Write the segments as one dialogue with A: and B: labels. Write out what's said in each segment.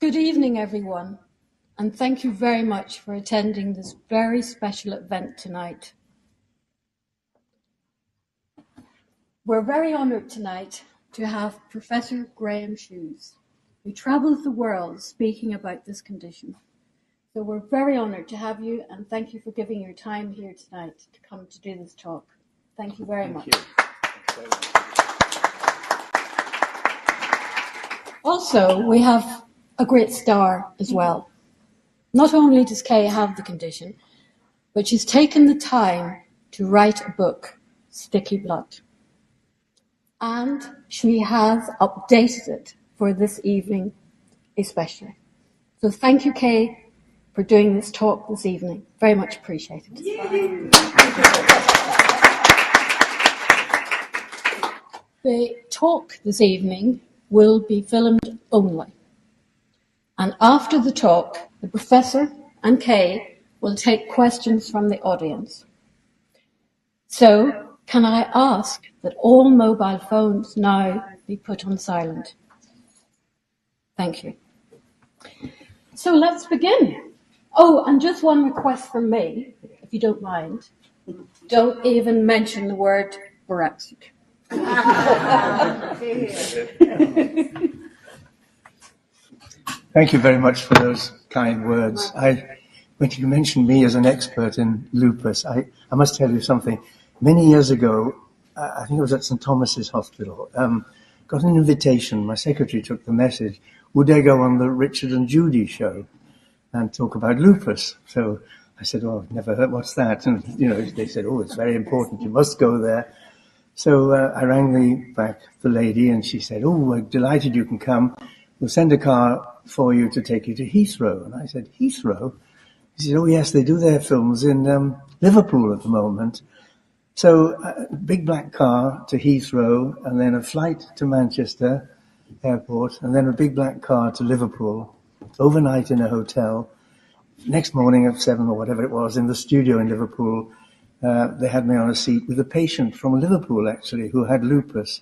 A: Good evening, everyone, and thank you very much for attending this very special event tonight. We're very honoured tonight to have Professor Graham Hughes, who travels the world speaking about this condition. So we're very honoured to have you, and thank you for giving your time here tonight to come to do this talk. Thank you very much. Also, we have a great star as well. Not only does Kay have the condition, but she's taken the time to write a book, Sticky Blood. And she has updated it for this evening especially. So thank you, Kay, for doing this talk this evening. Very much appreciated. The talk this evening will be filmed only. And after the talk, the professor and Kay will take questions from the audience. So, can I ask that all mobile phones now be put on silent? Thank you. So let's begin. Oh, and just one request from me, if you don't mind. Don't even mention the word Brexit.
B: Thank you very much for those kind words. When you mentioned me as an expert in lupus, I must tell you something. Many years ago, I think it was at St. Thomas's Hospital, got an invitation. My secretary took the message. Would I go on the Richard and Judy show and talk about lupus? So I said, oh, I've never heard, what's that? And, they said, oh, it's very important. You must go there. So I rang the lady, and she said, oh, we're delighted you can come. We'll send a car for you to take you to Heathrow. And I said, Heathrow? He said, oh, yes, they do their films in Liverpool at the moment. So a big black car to Heathrow, and then a flight to Manchester Airport, and then a big black car to Liverpool, overnight in a hotel. Next morning at 7 or whatever it was, in the studio in Liverpool, they had me on a seat with a patient from Liverpool, actually, who had lupus.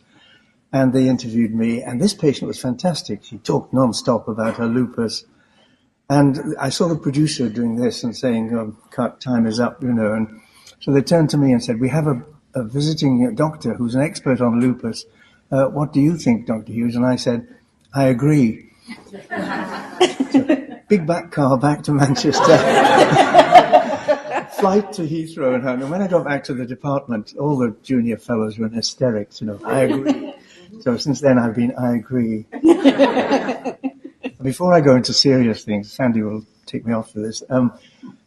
B: And they interviewed me, and this patient was fantastic. She talked non-stop about her lupus. And I saw the producer doing this and saying, time is up, and so they turned to me and said, we have a visiting doctor who's an expert on lupus. What do you think, Dr. Hughes? And I said, I agree. So, big back car back to Manchester. Flight to Heathrow and home. And when I got back to the department, all the junior fellows were in hysterics, I agree. So since then I've been, I agree. Before I go into serious things, Sandy will take me off for this. I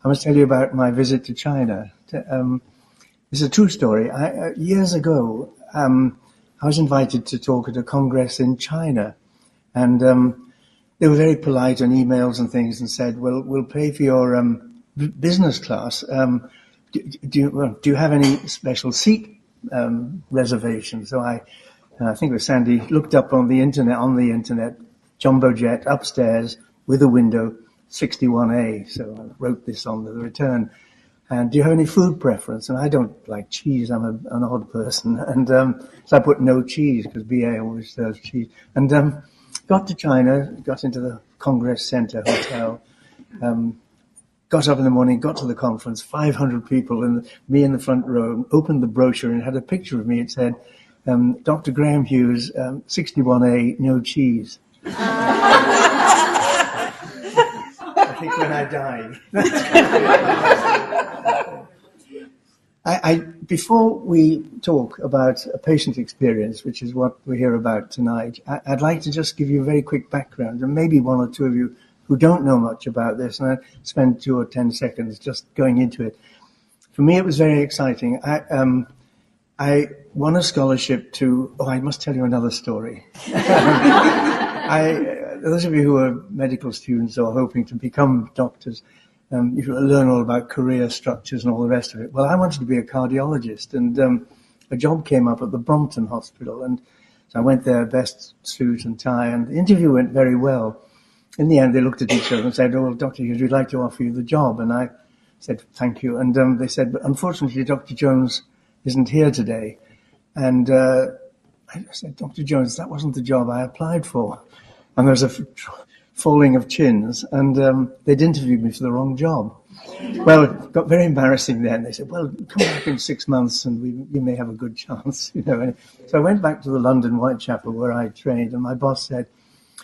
B: must tell you about my visit to China. It's a true story. Years ago, I was invited to talk at a congress in China, and they were very polite on emails and things, and said, "Well, we'll pay for your business class. Do you have any special seat reservations?" So I think it was Sandy, looked up on the internet, jumbo jet upstairs with a window, 61A. So I wrote this on the return. And do you have any food preference? And I don't like cheese. I'm an odd person. And so I put no cheese because BA always serves cheese. And got to China, got into the Congress Center Hotel, got up in the morning, got to the conference, 500 people, and me in the front row, opened the brochure and had a picture of me. It said, Dr. Graham Hughes, 61A, no cheese. I think when I died. Before we talk about a patient experience, which is what we're here about tonight, I'd like to just give you a very quick background, and maybe one or two of you who don't know much about this, and I'll spend 2 or 10 seconds just going into it. For me, it was very exciting. I won a scholarship to... Oh, I must tell you another story. Those of you who are medical students or hoping to become doctors, you learn all about career structures and all the rest of it. Well, I wanted to be a cardiologist, and a job came up at the Brompton Hospital, and so I went there, best suit and tie, and the interview went very well. In the end, they looked at each other and said, "Oh, well, Dr. Hughes, we'd like to offer you the job." And I said, "Thank you." And they said, "But unfortunately, Dr. Jones isn't here today." And I said, "Dr. Jones, that wasn't the job I applied for." And there was a falling of chins, and they'd interviewed me for the wrong job. Well, it got very embarrassing then. They said, well, come back in 6 months and you may have a good chance, you know. And so I went back to the London Whitechapel where I trained, and my boss said,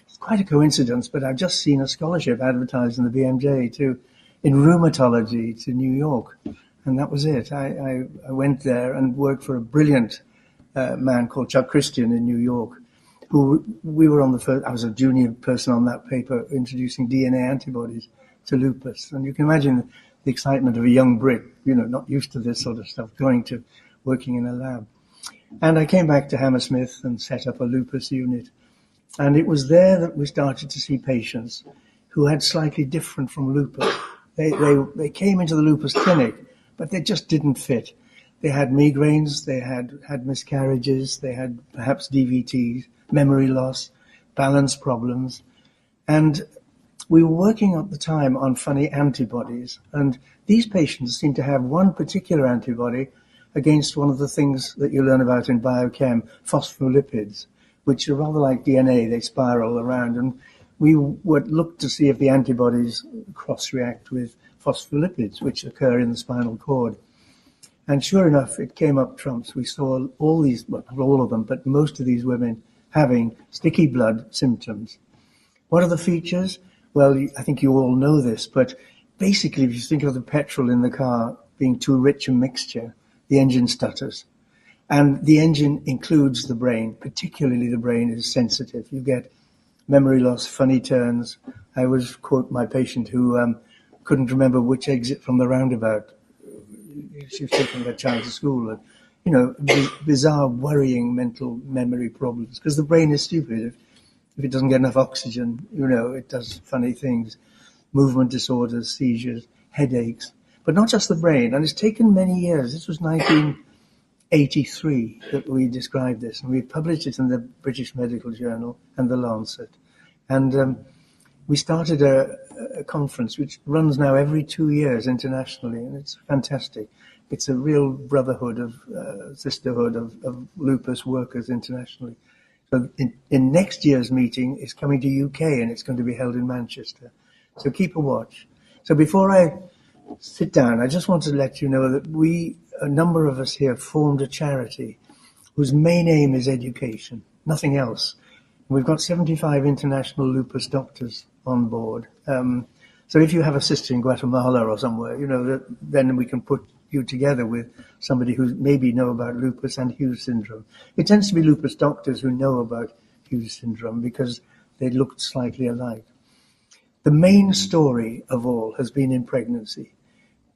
B: it's quite a coincidence, but I've just seen a scholarship advertised in the BMJ in rheumatology to New York. And that was it. I went there and worked for a brilliant man called Chuck Christian in New York, who we were on the first, I was a junior person on that paper introducing DNA antibodies to lupus. And you can imagine the excitement of a young Brit, you know, not used to this sort of stuff, going to working in a lab. And I came back to Hammersmith and set up a lupus unit. And it was there that we started to see patients who had slightly different from lupus. They came into the lupus clinic, but they just didn't fit. They had migraines, they had miscarriages, they had perhaps DVTs, memory loss, balance problems. And we were working at the time on funny antibodies. And these patients seemed to have one particular antibody against one of the things that you learn about in biochem, phospholipids, which are rather like DNA, they spiral around. And we would look to see if the antibodies cross-react with phospholipids, which occur in the spinal cord. And sure enough, it came up trumps. We saw all these, well, not all of them, but most of these women having sticky blood symptoms. What are the features? Well, I think you all know this, but basically, if you think of the petrol in the car being too rich a mixture, the engine stutters. And the engine includes the brain, particularly the brain is sensitive. You get memory loss, funny turns. I always quote my patient who couldn't remember which exit from the roundabout. She was taking her child to school. And, you know, bizarre, worrying mental memory problems, because the brain is stupid. If it doesn't get enough oxygen, you know, it does funny things. Movement disorders, seizures, headaches. But not just the brain. And it's taken many years. This was 1983 that we described this. And we published it in the British Medical Journal and the Lancet. And we started a conference which runs now every 2 years internationally. And it's fantastic. It's a real brotherhood of, sisterhood of lupus workers internationally. So in next year's meeting, it's coming to UK and it's going to be held in Manchester. So keep a watch. So before I sit down, I just want to let you know that a number of us here, formed a charity whose main aim is education, nothing else. We've got 75 international lupus doctors on board. So if you have a sister in Guatemala or somewhere, you know, then we can put you together with somebody who maybe know about lupus and Hughes syndrome. It tends to be lupus doctors who know about Hughes syndrome because they looked slightly alike. The main story of all has been in pregnancy.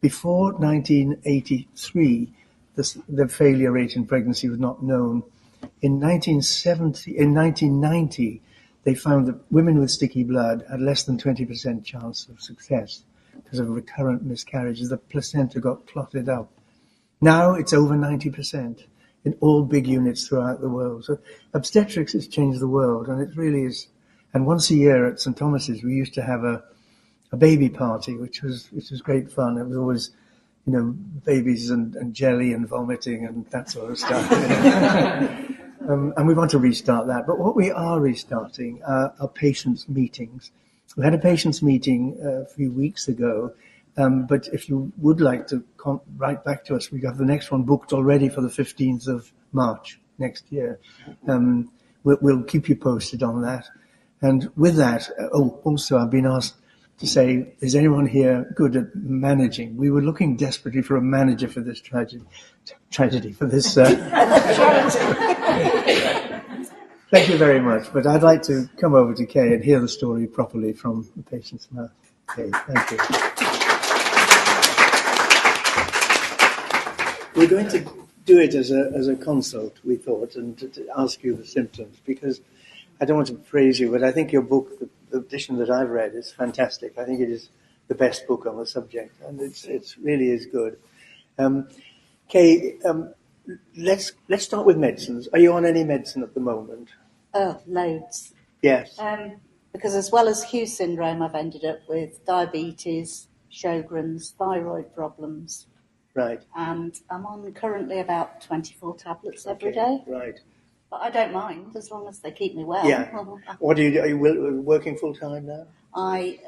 B: Before 1983, the failure rate in pregnancy was not known. In 1990, they found that women with sticky blood had less than 20% chance of success because of recurrent miscarriages. The placenta got clotted up. Now it's over 90% in all big units throughout the world. So obstetrics has changed the world, and it really is. And once a year at St. Thomas's, we used to have a baby party, which was great fun. It was always, you know, babies and jelly and vomiting and that sort of stuff. And we want to restart that. But what we are restarting are patients' meetings. We had a patients' meeting a few weeks ago, but if you would like to write back to us, we have the next one booked already for the 15th of March next year. We'll keep you posted on that. And with that, also I've been asked to say, is anyone here good at managing? We were looking desperately for a manager for this tragedy for this. Thank you very much. But I'd like to come over to Kay and hear the story properly from the patient's mouth. Kay, thank you. We're going to do it as a consult, we thought, and to ask you the symptoms, because I don't want to praise you, but I think your book, the edition that I've read, is fantastic. I think it is the best book on the subject, and it really is good. Kay, let's start with medicines. Are you on any medicine at the moment?
C: Oh, loads.
B: Yes.
C: Because as well as Hughes syndrome, I've ended up with diabetes, Sjogren's, thyroid problems.
B: Right.
C: And I'm on currently about 24 tablets every day.
B: Right.
C: But I don't mind as long as they keep me well.
B: Yeah. What do you do? Are you working full time now?
C: I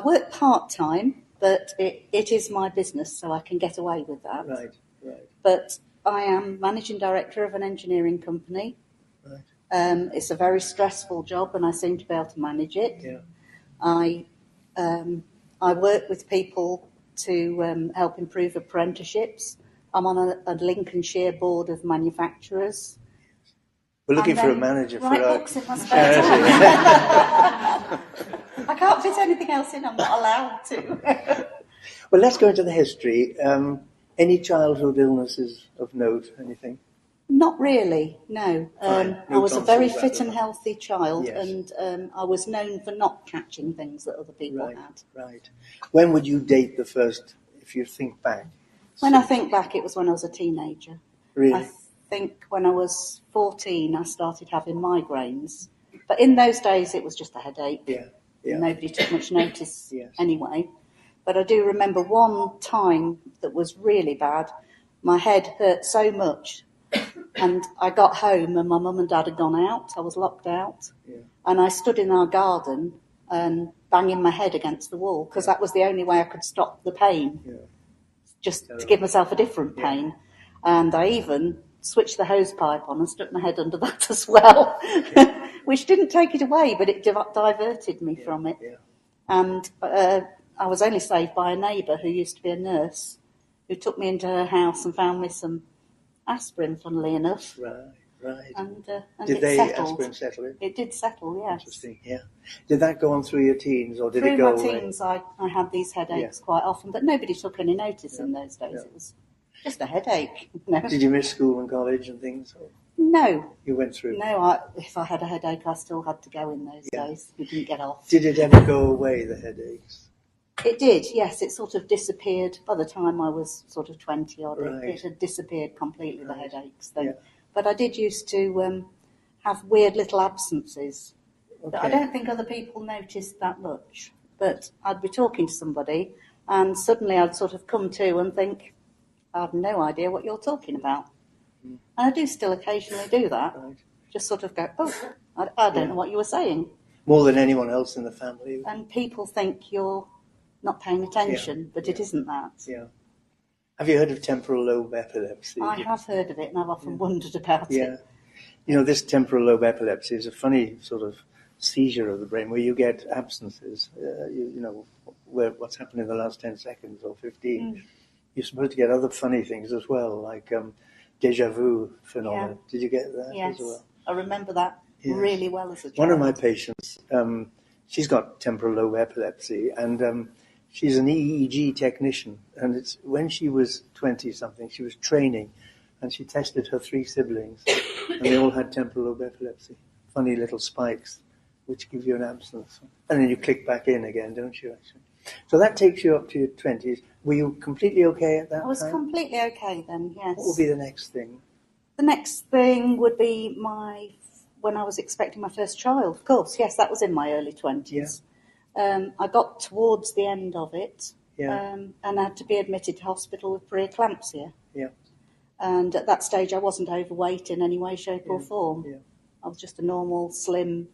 C: work part time, but it is my business, so I can get away with that.
B: Right.
C: But I am managing director of an engineering company.
B: Right.
C: It's a very stressful job, and I seem to be able to manage it.
B: Yeah.
C: I work with people to help improve apprenticeships. I'm on a Lincolnshire board of manufacturers.
B: We're looking for a manager for our
C: books in my spare time. I can't fit anything else in. I'm not allowed to.
B: Well, let's go into the history. Any childhood illnesses of note? Anything?
C: Not really, no.
B: No
C: I was a very
B: tonsils,
C: fit and healthy child,
B: yes.
C: and I was known for not catching things that other people had.
B: Right. When would you date the first, if you think back?
C: When I think back, it was when I was a teenager.
B: Really?
C: I think when I was 14, I started having migraines. But in those days, it was just a headache.
B: Yeah.
C: Nobody took much notice
B: Yes.
C: anyway. But I do remember one time that was really bad. My head hurt so much. And I got home and my mum and dad had gone out. I was locked out.
B: Yeah.
C: And I stood in our garden and banging my head against the wall because that was the only way I could stop the pain.
B: Yeah.
C: Just to give myself a different pain. And I even switched the hose pipe on and stuck my head under that as well, which didn't take it away, but it diverted me from it.
B: Yeah.
C: And I was only saved by a neighbour who used to be a nurse, who took me into her house and found me some aspirin, funnily enough.
B: Right.
C: And
B: Did
C: it
B: they
C: settled.
B: aspirin settle it?
C: It did settle, yes.
B: Interesting, yeah. Did that go on through your teens, or did
C: Through
B: it go
C: my
B: away?
C: teens, I had these headaches quite often, but nobody took any notice in those days.
B: Yeah.
C: It was just a headache. No.
B: Did you miss school and college and things? Or
C: No.
B: you went through?
C: No, if I had a headache, I still had to go in those days. We didn't get off.
B: Did it ever go away, the headaches?
C: It did, yes. It sort of disappeared by the time I was sort of 20 odd.
B: Right.
C: It had disappeared completely, the headaches then.
B: Yeah.
C: But I did used to have weird little absences.
B: Okay.
C: I don't think other people noticed that much. But I'd be talking to somebody and suddenly I'd sort of come to and think, I have no idea what you're talking about. And I do still occasionally do that.
B: Right.
C: Just sort of go, I don't know what you were saying.
B: More than anyone else in the family?
C: And people think you're not paying attention, but it isn't that.
B: Yeah. Have you heard of temporal lobe epilepsy?
C: I have heard of it, and I've often wondered about
B: Yeah.
C: it.
B: You know, this temporal lobe epilepsy is a funny sort of seizure of the brain where you get absences, you know, what's happened in the last 10 seconds or 15. You're supposed to get other funny things as well, like déjà vu phenomenon.
C: Yeah.
B: Did you get that
C: Yes,
B: as well?
C: I remember that really well as a child.
B: One of my patients, she's got temporal lobe epilepsy, and she's an EEG technician. And it's when she was 20-something, she was training, and she tested her 3 siblings, and they all had temporal lobe epilepsy. Funny little spikes, which give you an absence. And then you click back in again, don't you, actually? So that takes you up to your 20s. Were you completely okay at that time?
C: I was completely okay then, yes.
B: What would be the next thing?
C: The next thing would be when I was expecting my first child. Of course, yes, that was in my early 20s.
B: Yeah.
C: I got towards the end of it
B: Yeah.
C: and I had to be admitted to hospital with preeclampsia.
B: Yeah.
C: And at that stage, I wasn't overweight in any way, shape or form.
B: Yeah.
C: I was just a normal, slim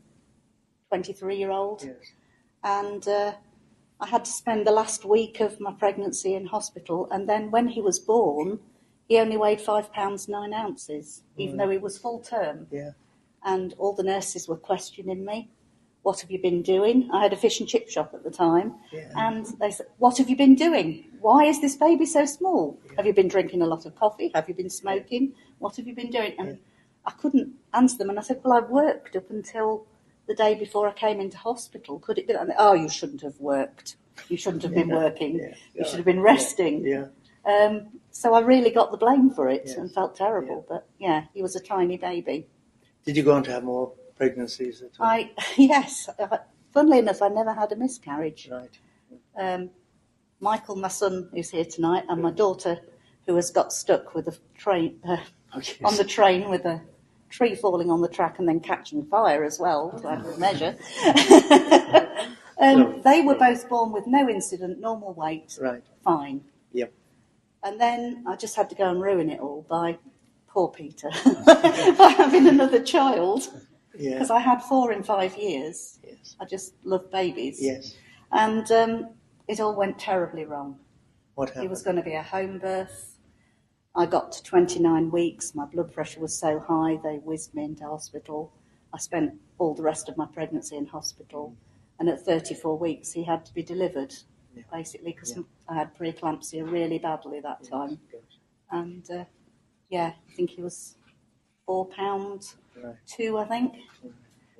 C: 23-year-old.
B: Yes.
C: And I had to spend the last week of my pregnancy in hospital. And then when he was born, he only weighed 5 pounds 9 ounces, even though he was full term.
B: Yeah.
C: And all the nurses were questioning me. What have you been doing? I had a fish and chip shop at the time.
B: Yeah.
C: And they said, what have you been doing? Why is this baby so small?
B: Yeah.
C: Have you been drinking a lot of coffee? Have you been smoking? What have you been doing? And I couldn't answer them. And I said, well, I worked up until the day before I came into hospital. Could it be that? And they, oh, you shouldn't have worked. You shouldn't have been working.
B: Yeah.
C: You should have been resting.
B: Yeah.
C: So I really got the blame for it
B: Yes.
C: and felt terrible.
B: Yeah.
C: But yeah, he was a tiny baby.
B: Did you go on to have more pregnancies at all?
C: Yes. Funnily enough, I never had a miscarriage.
B: Right.
C: Michael, my son, who's here tonight, and my daughter, who has got stuck with a train on the train with a tree falling on the track and then catching fire as well, to add a measure. They were both born with no incident, normal weight,
B: Right.
C: fine.
B: Yep.
C: And then I just had to go and ruin it all by poor Peter, by having another child,
B: Yeah.
C: because I had 4 in 5 years.
B: Yes.
C: I just love babies.
B: Yes.
C: And it all went terribly wrong.
B: What happened?
C: It was going to be a home birth. I got to 29 weeks. My blood pressure was so high, they whizzed me into hospital. I spent all the rest of my pregnancy in hospital. And at 34 weeks, he had to be delivered, basically, because I had preeclampsia really badly that time. And, I think he was £4, 2, I think.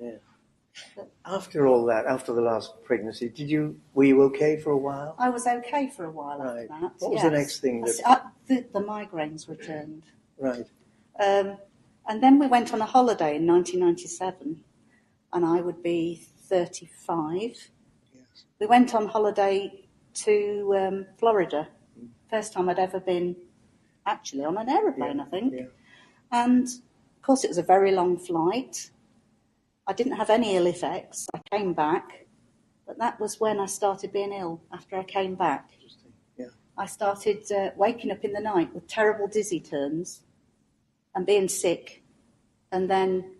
B: Yeah. After all that, after the last pregnancy, were you okay for a while?
C: I was okay for a while after that.
B: What was the next thing?
C: The migraines returned.
B: Right.
C: And then we went on a holiday in 1997, and I would be 35.
B: Yes.
C: We went on holiday to Florida. First time I'd ever been actually on an aeroplane, I think.
B: Yeah.
C: And, of course, it was a very long flight. I didn't have any ill effects. I came back, but that was when I started being ill, after I came back.
B: Interesting. Yeah.
C: I started waking up in the night with terrible dizzy turns and being sick. And then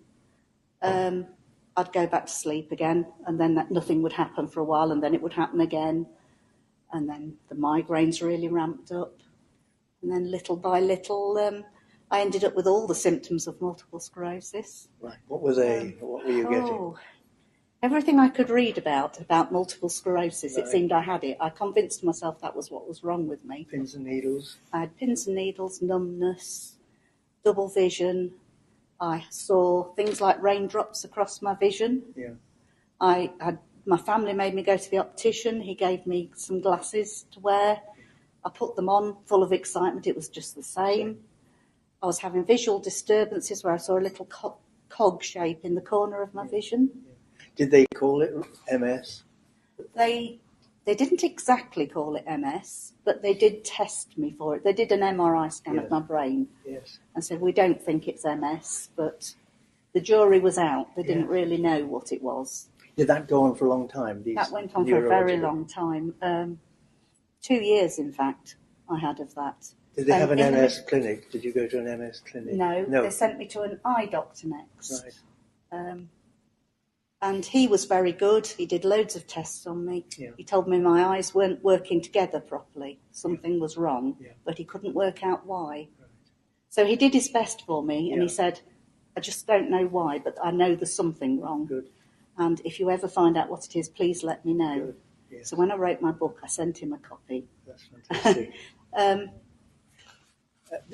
C: I'd go back to sleep again, and then nothing would happen for a while, and then it would happen again. And then the migraines really ramped up. And then little by little, I ended up with all the symptoms of multiple sclerosis.
B: Right. What were they? What were you getting?
C: Everything I could read about multiple sclerosis, it seemed I had it. I convinced myself that was what was wrong with me.
B: Pins and needles?
C: I had pins and needles, numbness, double vision. I saw things like raindrops across my vision.
B: Yeah.
C: My family made me go to the optician. He gave me some glasses to wear. I put them on, full of excitement. It was just the same. I was having visual disturbances where I saw a little cog shape in the corner of my vision.
B: Did they call it MS?
C: They didn't exactly call it MS, but they did test me for it. They did an MRI scan of my brain and said, we don't think it's MS, but the jury was out. They didn't really know what it was.
B: Did that go on for a long time?
C: That went on for a very long time. 2 years, in fact, I had of that.
B: Did they have an MS clinic? Did you go to an MS clinic?
C: No, they sent me to an eye doctor next.
B: Right.
C: And he was very good. He did loads of tests on me.
B: Yeah.
C: He told me my eyes weren't working together properly. Something was wrong, but he couldn't work out why.
B: Right.
C: So he did his best for me, and he said, I just don't know why, but I know there's something wrong.
B: Good.
C: And if you ever find out what it is, please let me know.
B: Good. Yes.
C: So when I wrote my book, I sent him a copy.
B: That's fantastic.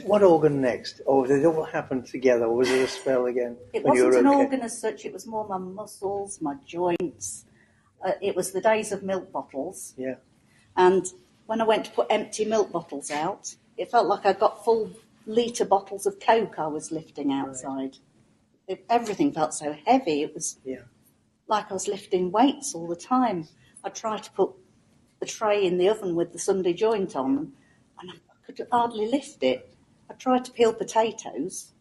B: What organ next? Or did it all happen together? Or was it a spell again?
C: It wasn't an organ as such. It was more my muscles, my joints. It was the days of milk bottles.
B: Yeah.
C: And when I went to put empty milk bottles out, it felt like I got full litre bottles of Coke I was lifting outside. Right. Everything felt so heavy. It was like I was lifting weights all the time. I tried to put the tray in the oven with the Sunday joint on, and I could hardly lift it. I tried to peel potatoes,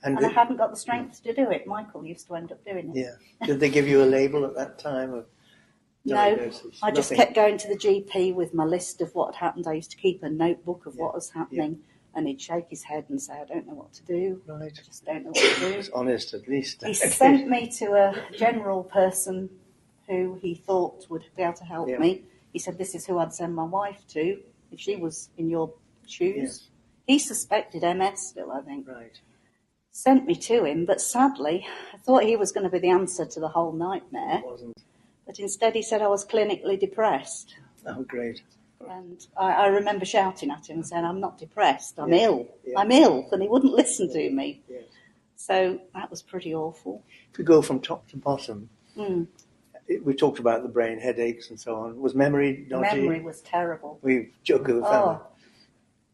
C: and I hadn't got the strength to do it. Michael used to end up doing it.
B: Yeah. Did they give you a label at that time of diagnosis?
C: No, I just kept going to the GP with my list of what had happened. I used to keep a notebook of what was happening, and he'd shake his head and say, I don't know what to do.
B: Right.
C: I just don't know what to do.
B: It's honest, at least.
C: He sent me to a general person who he thought would be able to help me. He said, this is who I'd send my wife to if she was in your shoes.
B: Yes.
C: He suspected MS still, I think.
B: Right.
C: Sent me to him, but sadly, I thought he was going to be the answer to the whole nightmare.
B: It wasn't.
C: But instead he said I was clinically depressed.
B: Oh, great.
C: And I remember shouting at him and saying, I'm not depressed, I'm ill. Yeah. I'm ill. And he wouldn't listen to me. Yes. So that was pretty awful.
B: If we go from top to bottom, we talked about the brain, headaches and so on. Was memory dodgy?
C: Memory was terrible.
B: We joke with the family.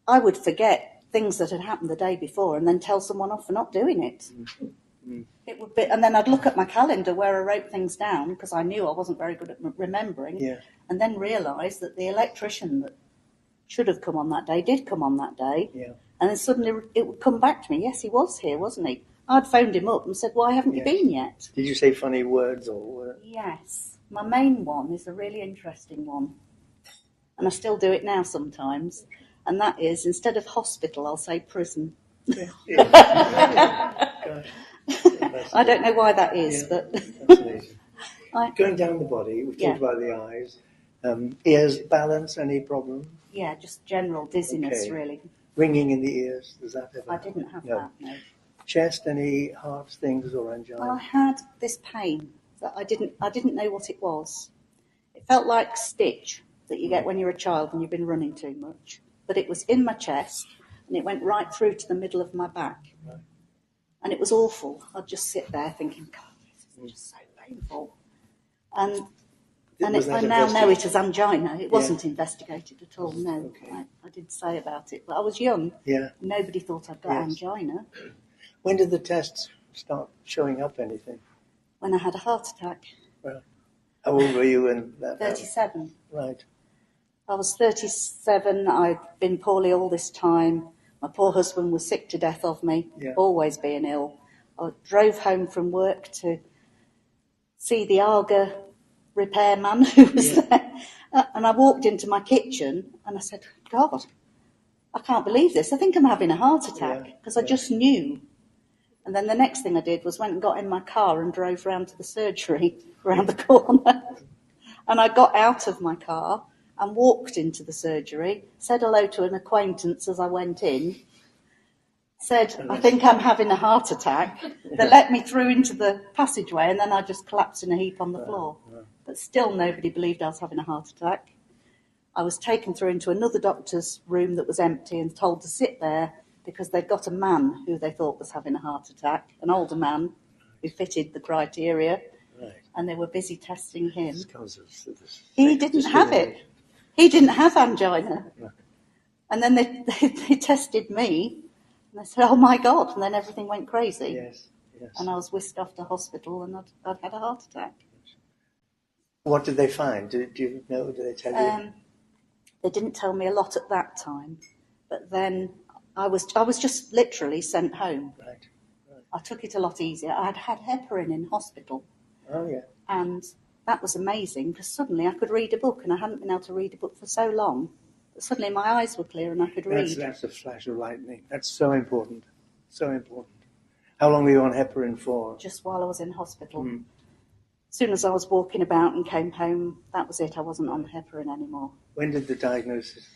C: I would forget things that had happened the day before and then tell someone off for not doing it. Mm-hmm. It would be, and then I'd look at my calendar where I wrote things down because I knew I wasn't very good at remembering, and then realise that the electrician that should have come on that day did come on that day, and then suddenly it would come back to me, yes, he was here, wasn't he? I'd phoned him up and said, why haven't you been yet?
B: Did you say funny words or?
C: Yes. My main one is a really interesting one, and I still do it now sometimes. And that is, instead of hospital, I'll say prison.
B: Gosh.
C: I don't know why that is, but
B: Fascinating.
C: I,
B: Going down the body, we've talked about the eyes. Ears, balance, any problem?
C: yeah, just general dizziness,
B: Okay.
C: really.
B: Ringing in the ears, does that ever
C: I
B: happen?
C: didn't have
B: No.
C: that, no.
B: Chest, any heart things or angina?
C: Well, I had this pain that I didn't know what it was. It felt like stitch that you get when you're a child and you've been running too much. But it was in my chest and it went right through to the middle of my back.
B: Right.
C: And it was awful. I'd just sit there thinking, God, this is just so painful. And I now know it as angina. It wasn't investigated at all, no.
B: Okay.
C: I did say about it, but I was young.
B: Yeah.
C: Nobody thought I'd got angina.
B: When did the tests start showing up anything?
C: When I had a heart attack.
B: Well, how old were you when that
C: 37.
B: Right.
C: I was 37. I'd been poorly all this time. My poor husband was sick to death of me, always being ill. I drove home from work to see the Arga repairman who was there. And I walked into my kitchen and I said, God, I can't believe this. I think I'm having a heart attack because I just knew. And then the next thing I did was went and got in my car and drove round to the surgery around the corner. And I got out of my car and walked into the surgery, said hello to an acquaintance as I went in, said, I think I'm having a heart attack. They let me through into the passageway and then I just collapsed in a heap on the floor. But still nobody believed I was having a heart attack. I was taken through into another doctor's room that was empty and told to sit there because they'd got a man who they thought was having a heart attack, an older man who fitted the criteria, and they were busy testing him. He didn't have it. He didn't have angina. And then they tested me, and they said, oh my God, and then everything went crazy.
B: Yes.
C: And I was whisked off to hospital and I'd had a heart attack.
B: What did they find? Do you know? Did they tell you?
C: They didn't tell me a lot at that time, but then I was just literally sent home.
B: Right.
C: I took it a lot easier. I'd had heparin in hospital.
B: Oh, yeah.
C: And that was amazing because suddenly I could read a book and I hadn't been able to read a book for so long. But suddenly my eyes were clear and I could read.
B: That's a flash of lightning. That's so important. So important. How long were you on heparin for?
C: Just while I was in hospital. As soon as I was walking about and came home, that was it. I wasn't on heparin anymore.
B: When did the diagnosis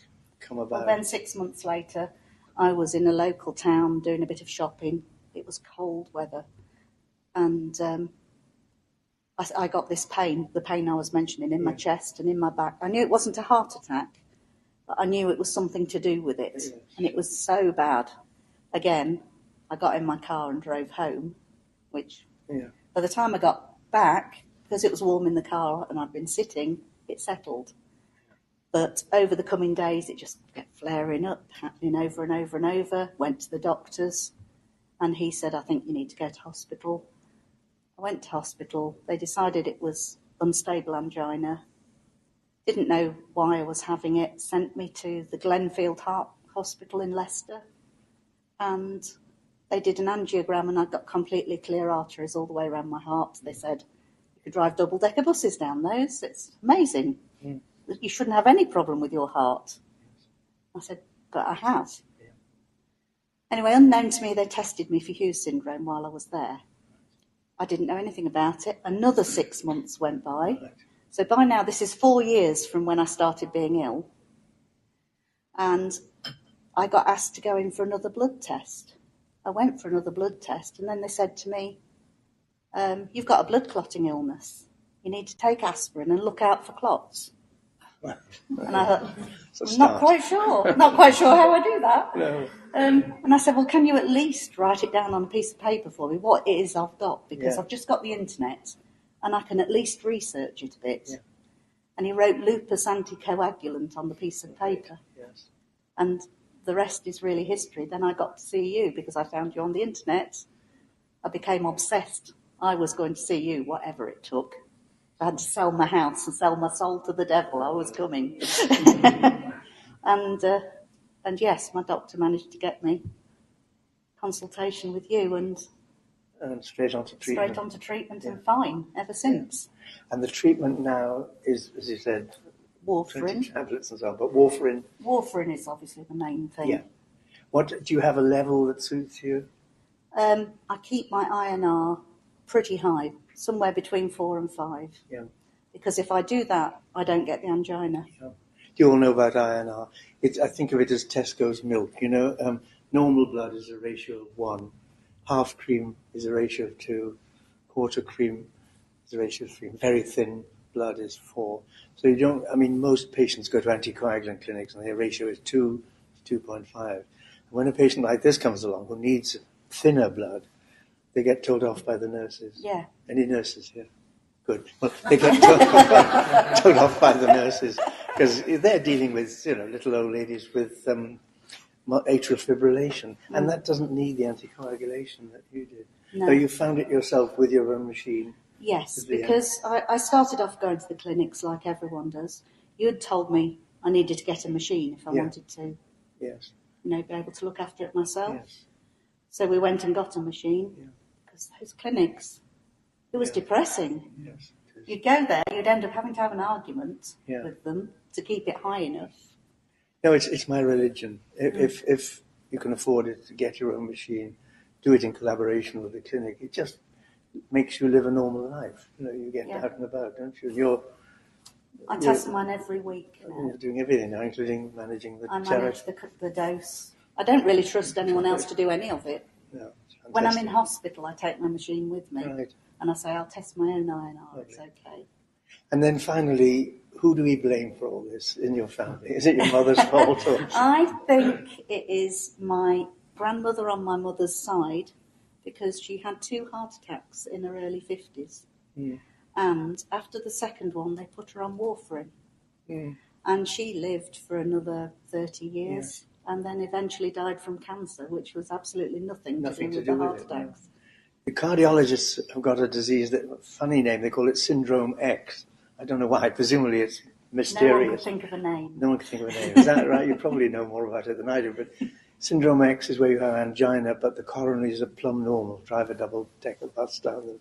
B: come about?
C: Well, then 6 months later, I was in a local town doing a bit of shopping. It was cold weather. And I got this pain, the pain I was mentioning, in my chest and in my back. I knew it wasn't a heart attack, but I knew it was something to do with it. Yes. And it was so bad. Again, I got in my car and drove home, which by the time I got back, because it was warm in the car and I'd been sitting, it settled. But over the coming days, it just kept flaring up, happening over and over and over. Went to the doctors, and he said, I think you need to go to hospital. I went to hospital. They decided it was unstable angina. Didn't know why I was having it. Sent me to the Glenfield Heart Hospital in Leicester. And they did an angiogram, and I got completely clear arteries all the way around my heart. They said, you could drive double-decker buses down those. It's amazing. You shouldn't have any problem with your heart. I said, but I have. Anyway, unknown to me, they tested me for Hughes syndrome while I was there. I didn't know anything about it. Another 6 months went by. So by now, this is 4 years from when I started being ill. And I got asked to go in for another blood test. I went for another blood test, and then they said to me, you've got a blood clotting illness. You need to take aspirin and look out for clots. And I thought, I'm not quite sure how I do that.
B: No.
C: And I said, well, can you at least write it down on a piece of paper for me, what it is I've got? Because I've just got the internet, and I can at least research it a bit. Yeah. And he wrote lupus anticoagulant on the piece of paper.
B: Yes.
C: And the rest is really history. Then I got to see you because I found you on the internet. I became obsessed. I was going to see you, whatever it took. I had to sell my house and sell my soul to the devil. I was coming. And yes, my doctor managed to get me consultation with you and
B: straight onto treatment.
C: Straight onto treatment and fine ever since.
B: And the treatment now is, as you said,
C: warfarin.
B: 20 tablets and so on, but warfarin.
C: Warfarin is obviously the main thing.
B: Yeah. What do you have a level that suits you?
C: I keep my INR pretty high, somewhere between 4 and 5.
B: Yeah.
C: Because if I do that, I don't get the angina.
B: Yeah. You all know about INR. I think of it as Tesco's milk. Normal blood is a ratio of 1. Half cream is a ratio of 2. Quarter cream is a ratio of 3. Very thin blood is 4. So most patients go to anticoagulant clinics and their ratio is 2 to 2.5. When a patient like this comes along who needs thinner blood, they get told off by the nurses.
C: Yeah.
B: Any nurses here? Good. Well, they get told off by the nurses because they're dealing with, little old ladies with atrial fibrillation, and that doesn't need the anticoagulation that you did.
C: No.
B: So you found it yourself with your own machine?
C: Yes, because I started off going to the clinics like everyone does. You had told me I needed to get a machine if I wanted to,
B: Yes.
C: be able to look after it myself.
B: Yes.
C: So we went and got a machine because those clinics, it was depressing.
B: Yes.
C: You'd go there, you'd end up having to have an argument with them to keep it high enough.
B: No, it's my religion. If you can afford it to get your own machine, do it in collaboration with the clinic. It just makes you live a normal life. You get out and about, don't you?
C: I test mine every week now.
B: You're doing everything now, including managing the
C: I manage the dose. I don't really trust anyone else to do any of it.
B: No,
C: when I'm in hospital, I take my machine with me.
B: Right.
C: And I say, I'll test my own INR, it's okay.
B: And then finally, who do we blame for all this in your family? Is it your mother's fault? Or?
C: I think it is my grandmother on my mother's side, because she had 2 heart attacks in her early 50s.
B: Mm.
C: And after the second one, they put her on warfarin.
B: Mm.
C: And she lived for another 30 years and then eventually died from cancer, which was absolutely nothing to do with the heart attacks.
B: The cardiologists have got a disease, funny name, they call it Syndrome X. I don't know why, presumably it's mysterious.
C: No one can think of a name.
B: No one can think of a name. Is that right? You probably know more about it than I do, but Syndrome X is where you have angina, but the coronaries are plumb normal. Drive a double-decker bus down them.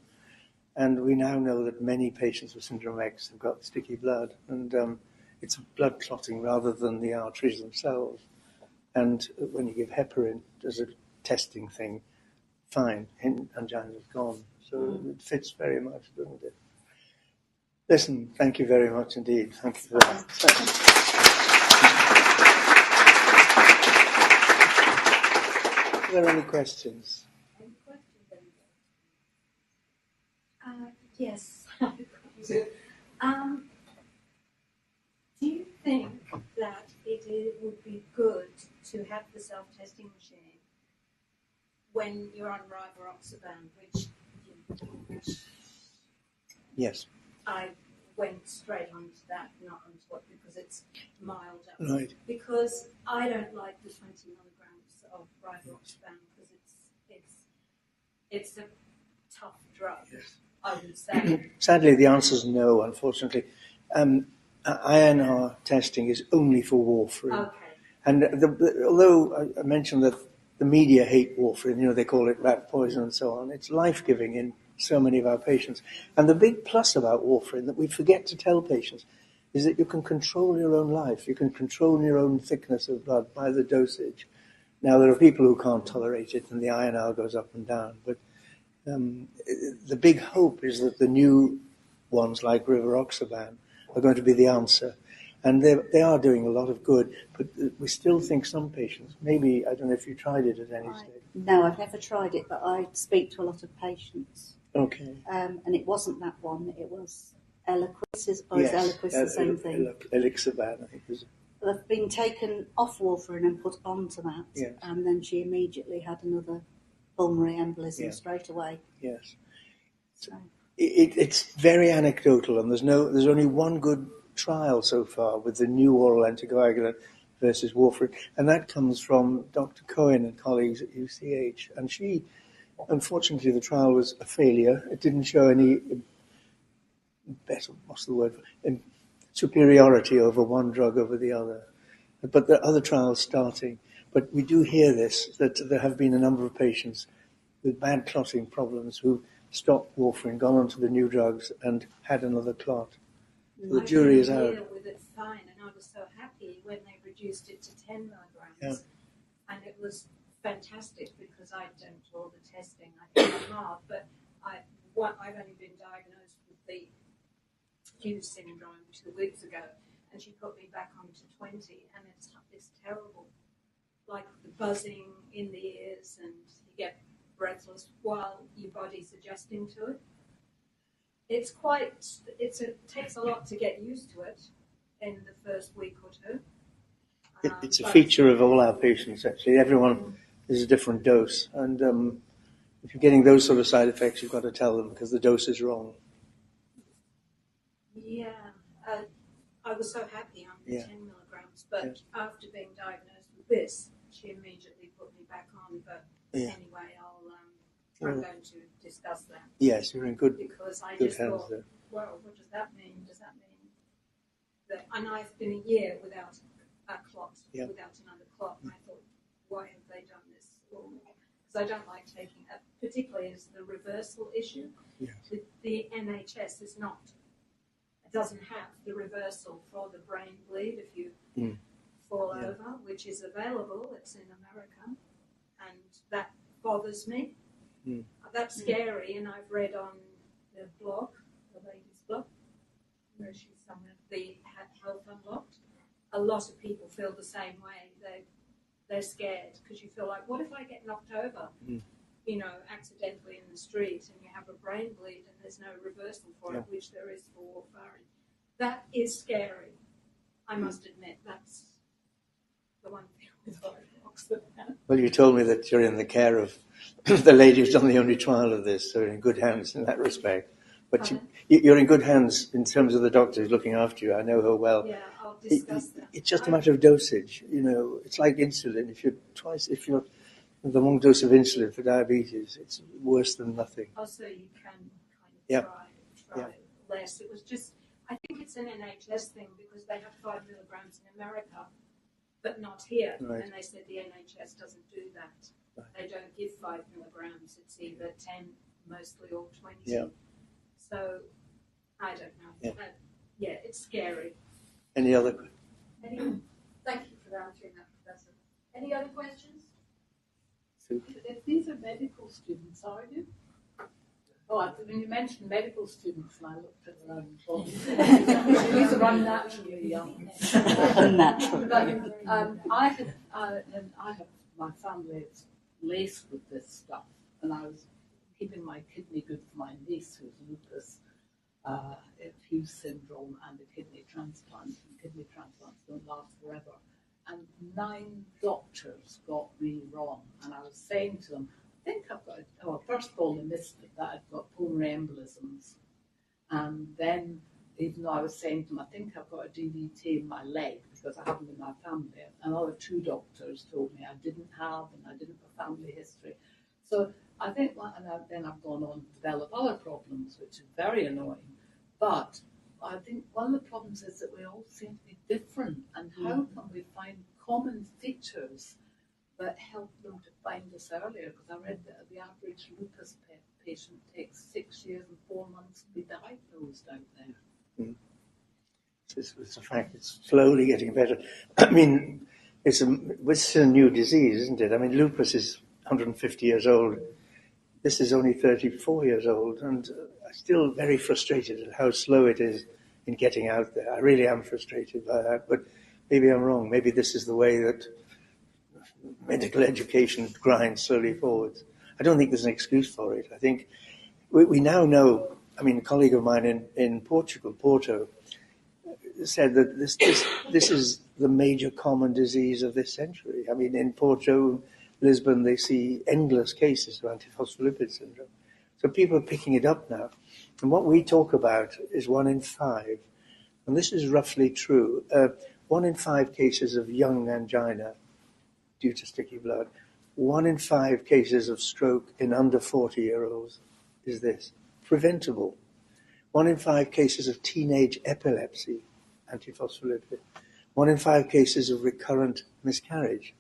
B: And we now know that many patients with Syndrome X have got sticky blood, and it's blood clotting rather than the arteries themselves. And when you give heparin as a testing thing, fine, angina is gone. So it fits very much, doesn't it? Listen, thank you very much indeed. Thank you for that. Are there any questions?
D: Yes. Do you think that it would be good to have the self-testing machine when you're on rivaroxaban, which
B: Yes.
D: I went straight onto that, not onto what, because it's mild up.
B: Right.
D: Because I don't like the 20 milligrams of rivaroxaban because it's a tough drug. Yes. I would say.
B: Sadly, the answer is no, unfortunately. INR testing is only for warfarin.
D: Okay.
B: And although I mentioned that the media hate warfarin, they call it rat poison and so on, it's life-giving in so many of our patients. And the big plus about warfarin that we forget to tell patients is that you can control your own life. You can control your own thickness of blood by the dosage. Now, there are people who can't tolerate it, and the INR goes up and down, but the big hope is that the new ones like rivaroxaban are going to be the answer. And they are doing a lot of good, but we still think some patients, maybe, I don't know if you tried it at any stage.
C: No, I've never tried it, but I speak to a lot of patients.
B: Okay.
C: And it wasn't that one, it was Eliquis, is Eliquis the same thing?
B: Elixaban, I think.
C: They've been taken off warfarin and put onto that, and then she immediately had another pulmonary embolism straight away.
B: Yes.
C: So.
B: It's very anecdotal, and there's only one good trial so far with the new oral anticoagulant versus warfarin, and that comes from Dr. Cohen and colleagues at UCH. And she, unfortunately, the trial was a failure. It didn't show any superiority over one drug over the other. But there are other trials starting. But we do hear that there have been a number of patients with bad clotting problems who stopped warfarin, gone on to the new drugs, and had another clot. So the jury is out.
D: With it fine, and I was so happy when they reduced it to 10 milligrams. and it was fantastic because I'd done all the testing. I think I'm mild, but I've only been diagnosed with the Hughes syndrome 2 weeks ago, and she put me back on to 20, and it's terrible. Like the buzzing in the ears, and you get breathless while your body's adjusting to it. It takes a lot to get used to it in the first week or two.
B: It's a feature of all our patients, actually. Everyone is a different dose, and if you're getting those sort of side effects, you've got to tell them because the dose is wrong.
D: Yeah, I was so happy on the 10 milligrams, but after being diagnosed with this, she immediately put me back on. But anyway, I'm going to discuss that.
B: Yes, you're in good
D: because I
B: good
D: just
B: hands
D: thought,
B: there.
D: well, what does that mean? Does that mean that? And I've been a year without a clot, without another clot, and I thought, why have they done this? Because I don't like taking it, particularly as the reversal issue.
B: Yes.
D: The NHS is not. Doesn't have the reversal for the brain bleed if you fall over, which is available. It's in America, and that bothers me. That's scary, and I've read on the blog, the lady's blog, where she's somewhere, the Health Unlocked. A lot of people feel the same way. They're scared because you feel like, what if I get knocked over? Accidentally in the street, and you have a brain bleed, and there's no reversal for it, which there is for warfarin. That is scary. I must admit, that's the one thing with Oxford.
B: Well, you told me that you're in the care of the lady who's done the only trial of this, so you're in good hands in that respect. But you're in good hands in terms of the doctor who's looking after you. I know her well.
D: Yeah, I'll discuss that.
B: It's just a matter of dosage. It's like insulin. If you're the wrong dose of insulin for diabetes, it's worse than nothing.
D: Also, you can kind of try less. It was just, I think it's an NHS thing because they have 5 milligrams in America, but not here.
B: Right.
D: And they said the NHS doesn't do that. Right. They don't give 5 milligrams. It's either 10 mostly or 20.
B: Yeah.
D: So, I don't know. Yeah, it's scary.
B: Any other?
E: Thank you for answering that, Professor. Any other questions?
F: If these are medical students, are you? Oh, when you mentioned medical students, and I looked at their own bodies. These are unnaturally young.
C: Unnatural.
F: But I have my family is laced with this stuff, and I was keeping my kidney good for my niece who's lupus, Hughes syndrome, and a kidney transplant. And kidney transplants don't last forever. And 9 doctors got me wrong. And I was saying to them, I think I've got, first of all, they missed that I've got pulmonary embolisms. And then, even though I was saying to them, I think I've got a DVT in my leg, because I haven't in my family. Another 2 doctors told me I didn't have, and I didn't have family history. So I think, then I've gone on to develop other problems, which is very annoying. But I think one of the problems is that we all seem to be different, and how can we find common features that help them to find us earlier? Because I read that the average lupus patient takes 6 years and 4 months to be diagnosed out there.
B: It's a fact. It's slowly getting better. I mean, it's a new disease, isn't it? I mean, lupus is 150 years old. This is only 34 years old, and I'm still very frustrated at how slow it is in getting out there. I really am frustrated by that, but maybe I'm wrong. Maybe this is the way that medical education grinds slowly forwards. I don't think there's an excuse for it. I think we now know, I mean, a colleague of mine in Portugal, Porto, said that this is the major common disease of this century. I mean, in Porto, Lisbon, they see endless cases of antiphospholipid syndrome. So people are picking it up now. And what we talk about is 1 in 5. And this is roughly true. 1 in 5 cases of young angina due to sticky blood. 1 in 5 cases of stroke in under 40-year-olds is this. Preventable. 1 in 5 cases of teenage epilepsy, antiphospholipid. 1 in 5 cases of recurrent miscarriage,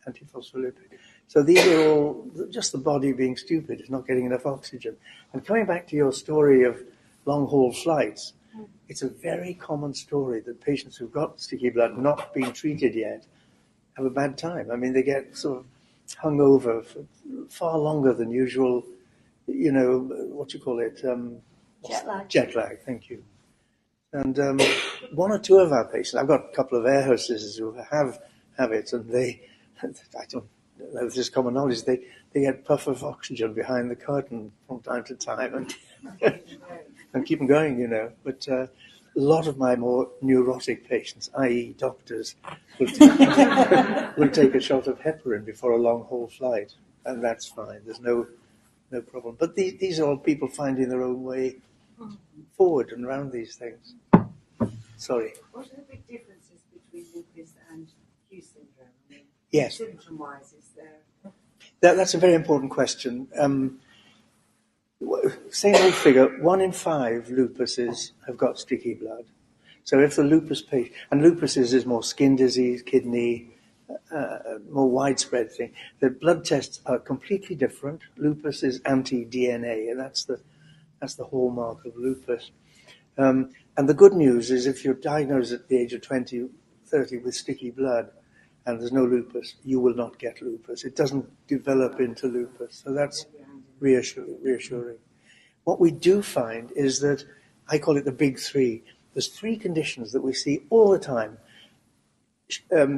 B: antiphospholipid. So these are all just the body being stupid. It's not getting enough oxygen. And coming back to your story of long-haul flights, it's a very common story that patients who've got sticky blood not being treated yet have a bad time. I mean, they get sort of hung over for far longer than usual, what you call it?
C: Jet lag.
B: Jet lag, thank you. And one or two of our patients, I've got a couple of air hostesses who have it, and they, I don't know if this is common knowledge, they get puff of oxygen behind the curtain from time to time and keep them going, But a lot of my more neurotic patients, i.e. doctors, will take a shot of heparin before a long-haul flight, and that's fine. There's no problem. But these are all people finding their own way forward and around these things. Sorry.
G: What are the big differences between lupus and Hughes syndrome? I mean,
B: Yes.
G: symptom-wise, is there?
B: That's a very important question. Same old figure, 1 in 5 lupuses have got sticky blood. So if the lupus patient, and lupus is more skin disease, kidney, more widespread thing. The blood tests are completely different. Lupus is anti-DNA, and that's the hallmark of lupus. And the good news is if you're diagnosed at the age of 20, 30 with sticky blood and there's no lupus, you will not get lupus. It doesn't develop into lupus. So that's reassuring. What we do find is that, I call it the big three. There's 3 conditions that we see all the time.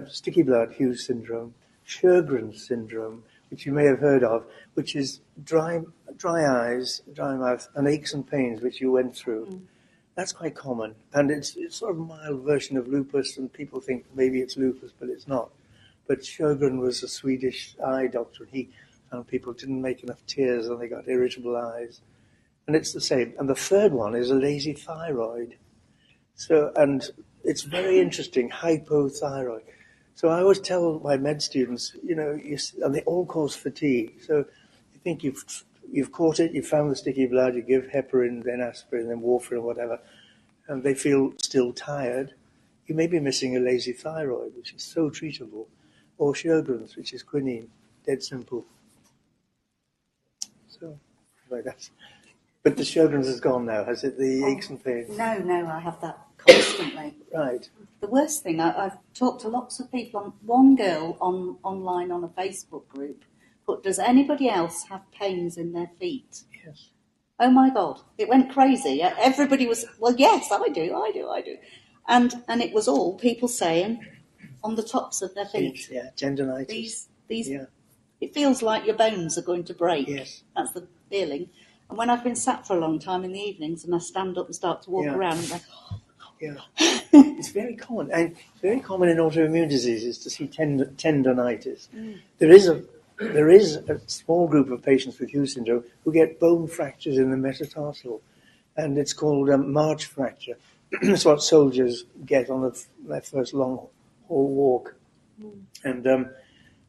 B: Sticky blood, Hughes syndrome, Sjögren's syndrome, which you may have heard of, which is dry eyes, dry mouth, and aches and pains, which you went through. Mm. That's quite common, and it's sort of a mild version of lupus, and people think maybe it's lupus, but it's not. But Sjögren was a Swedish eye doctor, and he found people didn't make enough tears, and they got irritable eyes. And it's the same. And the third one is a lazy thyroid. So, and it's very interesting, hypothyroid. So I always tell my med students, and they all cause fatigue. So you think you've caught it, you've found the sticky blood, you give heparin, then aspirin, then warfarin, whatever, and they feel still tired. You may be missing a lazy thyroid, which is so treatable, or Sjögren's, which is quinine, dead simple. So, anyway, but the Sjögren's is gone now, has it? The aches and pains?
C: No, I have that constantly.
B: Right.
C: The worst thing, I've talked to lots of people. One girl online on a Facebook group put, "Does anybody else have pains in their feet?"
B: Yes.
C: Oh my God, it went crazy. Everybody was, well, yes, I do. And it was all people saying on the tops of their feet.
B: Yeah, tendinitis.
C: These.
B: Yeah.
C: It feels like your bones are going to break.
B: Yes.
C: That's the feeling. And when I've been sat for a long time in the evenings and I stand up and start to walk around, I'm like,
B: yeah, it's very common, and very common in autoimmune diseases to see tendinitis. Mm. There is a small group of patients with Hughes syndrome who get bone fractures in the metatarsal, and it's called March fracture. It's what soldiers get on their first long haul walk, and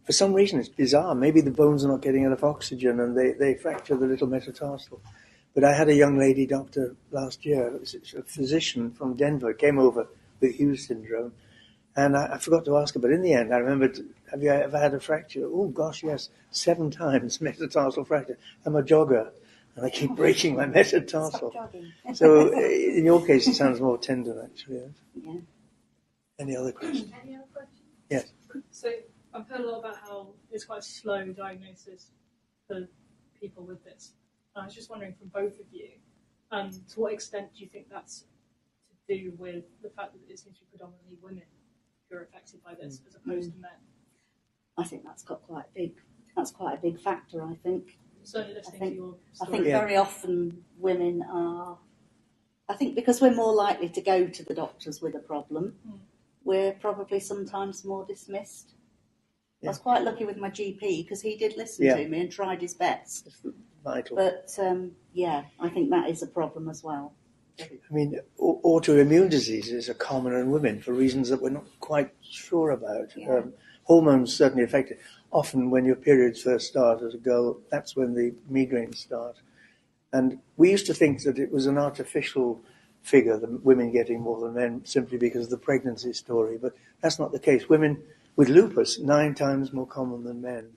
B: for some reason it's bizarre. Maybe the bones are not getting enough oxygen, and they fracture the little metatarsal. But I had a young lady doctor last year, a physician from Denver, came over with Hughes syndrome, and I forgot to ask her, but in the end I remembered, have you ever had a fracture? Oh gosh, yes, 7 times metatarsal fracture. I'm a jogger, and I keep breaking my metatarsal.
C: Stop jogging.
B: So in your case it sounds more tendon, actually.
C: Yeah.
B: Any other questions?
H: Any other questions?
B: Yes.
H: So I've heard a lot about how it's quite a slow diagnosis for people with this. I was just wondering from both of you, to what extent do you think that's to do with the fact that it seems to be predominantly women who are affected by this as opposed to men?
C: I think that's quite a big factor, I think.
H: Certainly listening to your story.
C: I think very often women are, I think because we're more likely to go to the doctors with a problem, we're probably sometimes more dismissed. I was quite lucky with my GP because he did listen to me and tried his best.
B: Vital.
C: But, I think that is a problem as well.
B: I mean, autoimmune diseases are common in women for reasons that we're not quite sure about.
C: Yeah.
B: Hormones certainly affect it. Often when your periods first start as a girl, that's when the migraines start. And we used to think that it was an artificial figure, the women getting more than men, simply because of the pregnancy story. But that's not the case. Women with lupus, 9 times more common than men.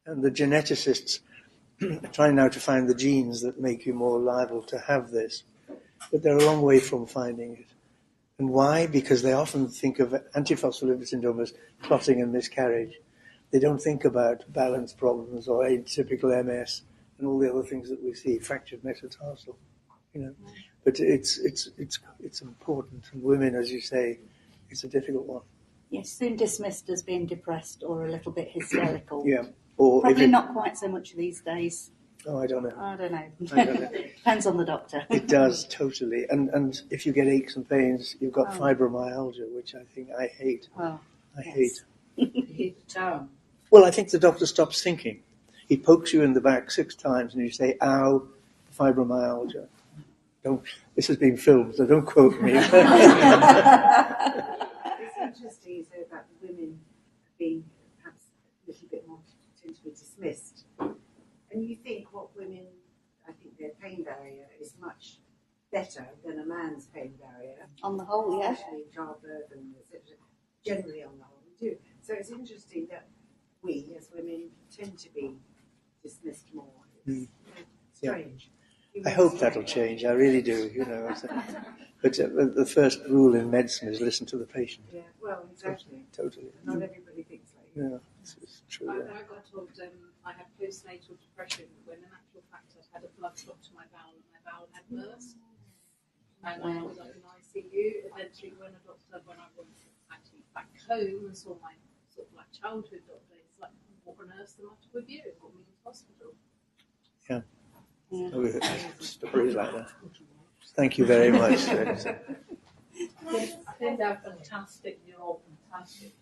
B: And the geneticists are trying now to find the genes that make you more liable to have this. But they're a long way from finding it. And why? Because they often think of antiphospholipid syndrome as clotting and miscarriage. They don't think about balance problems or atypical MS and all the other things that we see, fractured metatarsal, you know. But it's important. And women, as you say, it's a difficult one.
C: Yes, soon dismissed as being depressed or a little bit hysterical.
B: Yeah. Or
C: probably not quite so much these days.
B: Oh, I don't know.
C: I don't know.
B: I don't know.
C: Depends on the doctor.
B: It does, totally. And if you get aches and pains, you've got fibromyalgia, which I think I hate.
C: Oh,
B: I hate.
F: You hate the term.
B: Well, I think the doctor stops thinking. He pokes you in the back 6 times and you say, ow, fibromyalgia. This has been filmed, so don't quote me.
G: It's interesting you say about women being perhaps a little bit more tend to be dismissed. And you think what women, I think their pain barrier is much better than a man's pain barrier.
C: On the whole, yeah.
G: Especially in childbirth and etc. Generally on the whole, we do. So it's interesting that we, as women, tend to be dismissed more. It's strange.
B: I hope that'll change. I really do. You know, but the first rule in medicine is listen to the patient.
G: Yeah, well, exactly.
B: Totally.
G: Not everybody thinks like you.
B: Yeah, it's true.
F: I got told I had postnatal depression when in actual fact I had a blood clot to my bowel and my bowel had burst. And I was like in ICU. Eventually, when I went actually back home and saw my sort of like childhood doctor, it's like, what on earth's the matter with you? Got me into hospital.
B: Yeah. Stories like that. Thank you very much.
F: Turned out fantastic. You're all fantastic.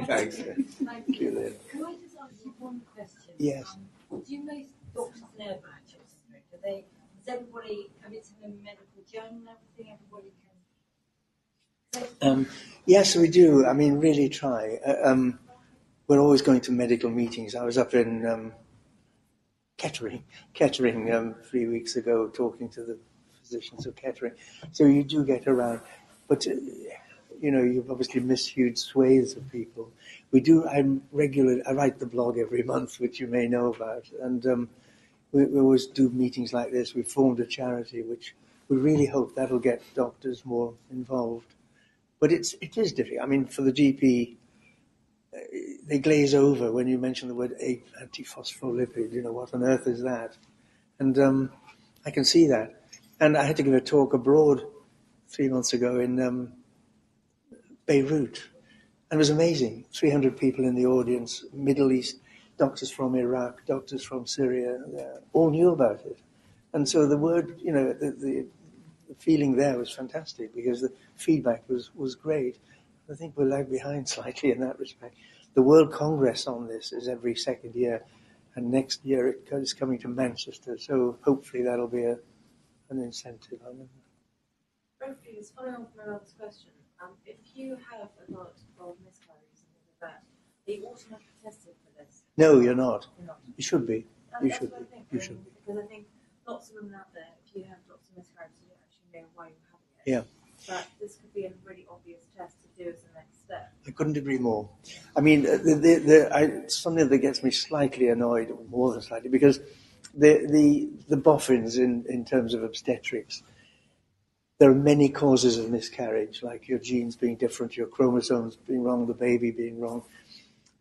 B: Thanks. Thank you, Lynn.
I: Can I just ask you one question?
B: Yes.
I: Do you most doctors know about Chester? Does everybody have it in the medical journal and everything? Everybody can.
B: Yes, we do. I mean, really try. We're always going to medical meetings. I was up in Kettering 3 weeks ago, talking to the physicians of Kettering. So you do get around, but you've obviously missed huge swathes of people. We do. I write the blog every month, which you may know about, and we always do meetings like this. We formed a charity, which we really hope that'll get doctors more involved. But it is difficult. I mean, for the GP, they glaze over when you mention the word antiphospholipid. You know, what on earth is that? And I can see that. And I had to give a talk abroad 3 months ago in Beirut. And it was amazing. 300 people in the audience, Middle East, doctors from Iraq, doctors from Syria, all knew about it. And so the word, the feeling there was fantastic because the feedback was great. I think we're lag behind slightly in that respect. The World Congress on this is every second year, and next year it is coming to Manchester. So hopefully that'll be an incentive.
E: Briefly, just following on from another question, if you have a lot of miscarriages and things like that, are you automatically tested for this?
B: No, you're not.
E: You're not.
B: You should be. You
E: That's
B: should
E: what
B: be.
E: I think,
B: You should be.
E: because I think lots of women out there, if you have lots of miscarriages, you don't actually know why you're having it.
B: Yeah.
E: But this could be a really obvious test to do as the next step.
B: I couldn't agree more. I mean, it's something that gets me slightly annoyed, or more than slightly, because the boffins in terms of obstetrics, there are many causes of miscarriage, like your genes being different, your chromosomes being wrong, the baby being wrong.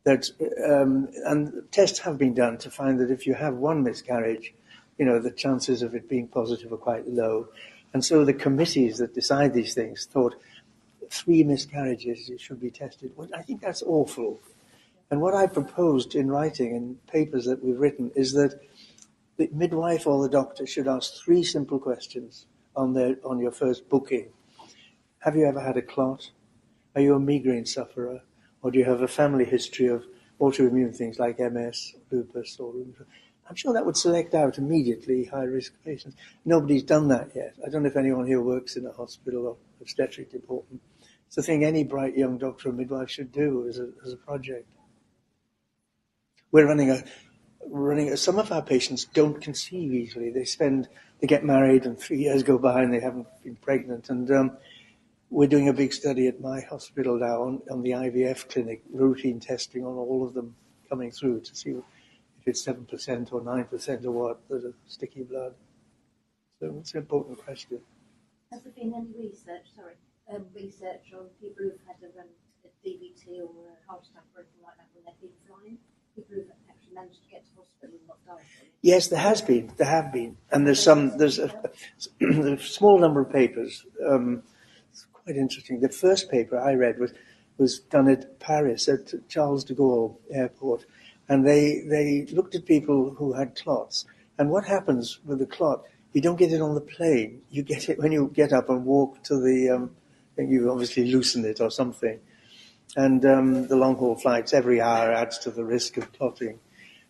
B: And tests have been done to find that if you have one miscarriage, the chances of it being positive are quite low. And so the committees that decide these things thought 3 miscarriages should be tested. Well, I think that's awful. And what I proposed in writing in papers that we've written is that the midwife or the doctor should ask 3 simple questions on your first booking. Have you ever had a clot? Are you a migraine sufferer? Or do you have a family history of autoimmune things like MS, lupus, or rheumatoid? I'm sure that would select out immediately high-risk patients. Nobody's done that yet. I don't know if anyone here works in a hospital or obstetric department. It's the thing any bright young doctor or midwife should do as a project. We're running. Some of our patients don't conceive easily. They get married and 3 years go by and they haven't been pregnant. And we're doing a big study at my hospital now on the IVF clinic, routine testing on all of them coming through to see if it's 7% or 9% or what, that are sticky blood. So it's an important question.
C: Has there been any research on people who've had a DVT or a heart attack or anything like that when they've been flying? People who've actually managed to get to hospital and not died from it?
B: Yes, there have been, and there's a small number of papers. It's quite interesting. The first paper I read was done at Paris at Charles de Gaulle Airport, and they looked at people who had clots. And what happens with the clot? You don't get it on the plane. You get it when you get up and walk to the. You obviously loosen it or something, and the long haul flights every hour adds to the risk of clotting.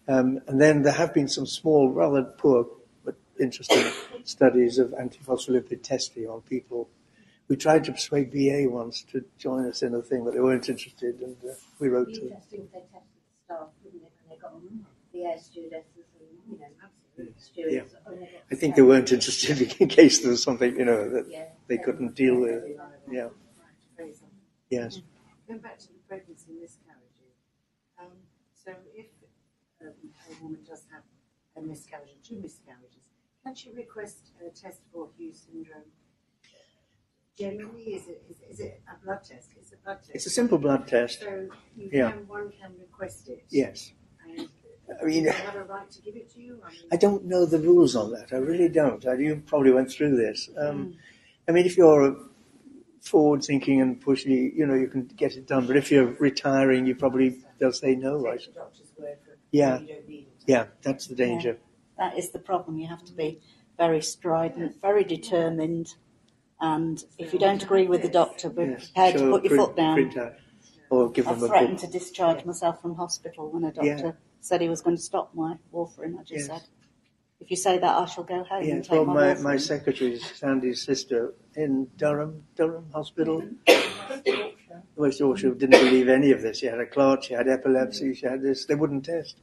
B: And then there have been some small, rather poor but interesting studies of antiphospholipid testing on people. We tried to persuade BA once to join us in a thing, but they weren't interested, and we wrote to them.
C: Interesting if they tested the staff, wouldn't it? And they got the air stewardesses and stewards.
B: Yeah. I think they weren't interested in case there was something, that they couldn't deal with. Yeah. Yes.
G: Going back to the pregnancy miscarriages. So if a woman does have a miscarriage or 2 miscarriages, can she request a test for Hughes syndrome? Generally, is it a blood test? It's a blood test.
B: It's a simple blood test.
G: So one can request it.
B: Yes.
G: And
B: I mean,
G: do they have a right to give it to you?
B: I don't know the rules on that. I really don't. You probably went through this. I mean, if you're forward-thinking and pushy, you can get it done. But if you're retiring, you probably they'll say no, right?
G: Take the doctor's word for it.
B: Yeah.
G: You don't need it.
B: Yeah, that's the danger.
C: Yeah, that is the problem. You have to be very strident, very determined, and if you don't agree with the doctor, be prepared to put your foot down.
B: Print out, or give them
C: I
B: a
C: threatened
B: book.
C: to discharge myself from hospital when a doctor said he was going to stop my warfarin. I just said, if you say that, I shall go home and take my warfarin.
B: My secretary, Sandy's sister, in Durham Hospital, West Yorkshire, didn't believe any of this. She had a clot, she had epilepsy, she had this. They wouldn't test.